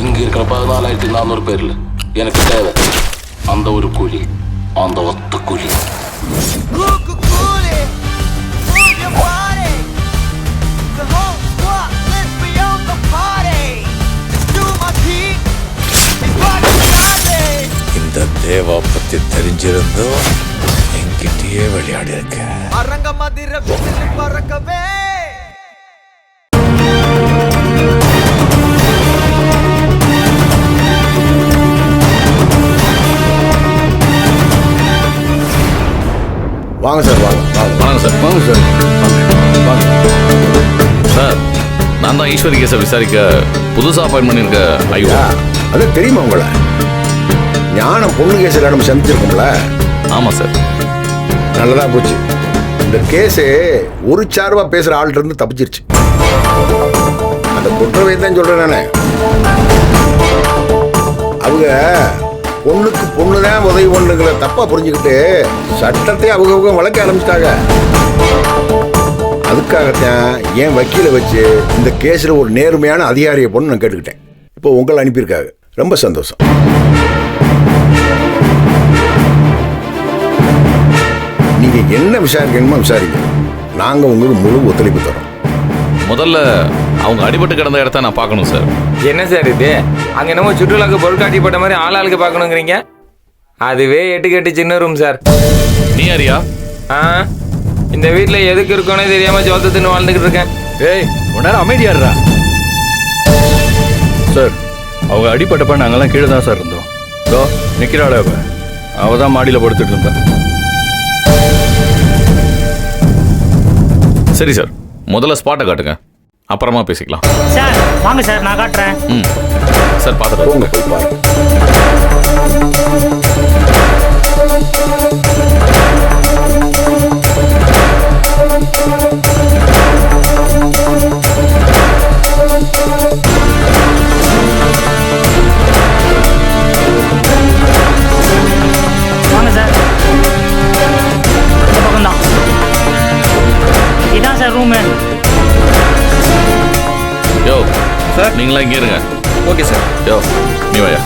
இங்க இருக்கிற 14,400 பேர்ல எனக்கு தேவை அந்த ஒரு கூலி, அந்த ஒத்த கூலி. இந்த தேவா பத்தி தெரிஞ்சிருந்தோ என்கிட்டயே விளையாடி இருக்க. அரங்க மதிர பறக்கவே. வாங்க சார், வாங்க சார். சார், நான் தான் ஈஸ்வரி கேஸை விசாரிக்க புதுசாக அப்பாயின்ட் பண்ணியிருக்க. ஐயோ, அது தெரியுமா உங்களை? ஞானம் பொண்ணு கேஸில் நம்ம சந்திச்சிருக்கோம்ல? ஆமாம் சார். நல்லதா போச்சு. இந்த கேஸு ஒரு சார்பா பேசுகிற ஆள்கிட்ட இருந்து தப்பிச்சிருச்சு. அந்த குற்றவை தான் சொல்கிறேன் நானே. அவங்க பொண்ணுக்கு பொண்ணு தான் உதவி பண்ணுங்கிற தப்பாக புரிஞ்சுக்கிட்டு சட்டத்தை அவங்க வளர்க்க ஆரம்பிச்சிட்டாங்க. அதுக்காகத்தான் என் வக்கீலை வச்சு இந்த கேஸில் ஒரு நேர்மையான அதிகாரியை பொண்ணு நான் கேட்டுக்கிட்டேன். இப்போ உங்களை அனுப்பியிருக்காங்க. ரொம்ப சந்தோஷம். நீங்கள் என்ன விசாரிக்கணுமோ விசாரிங்க. நாங்கள் உங்களுக்கு முழு ஒத்துழைப்பு தரோம். முதல்ல அவங்க அடிபட்டு கிடந்த இடத்த நான் பார்க்கணும் சார். என்ன சார் இது? அங்கே என்னமோ சுற்றுலாக்கு பொருட்காட்சி போட்ட மாதிரி ஆளாளுக்கு பார்க்கணுங்கிறீங்க. அதுவே 8 சின்ன ரூம் சார். நீ யாரியா? இந்த வீட்டில் எதுக்கு இருக்கோன்னே தெரியாமல் ஜோத்தத்துன்னு வாழ்ந்துக்கிட்டு இருக்கேன். ஏய், ஒரு நேரம் அமைதியாடுறா சார். அவங்க அடிப்பட்டப்ப நாங்கெல்லாம் கீழே தான் சார் இருந்தோம். இதோ நிற்கிறாள் அவள் தான் மாடியில் படுத்துட்டு இருந்தா. சரி சார், முதல்ல ஸ்பாட்டை காட்டுங்க, அப்புறமா பேசிக்கலாம். சார் வாங்க சார், நான் காட்டுறேன். சார் பார்த்துட்டு போங்க, போய் பாருங்க. வாங்க சார், இந்த பக்கம் தான். இதான் சார் ரூமு. யோ சார், நீங்களா இங்கே இருங்க. Okay sir. யோ, நீ வாயா.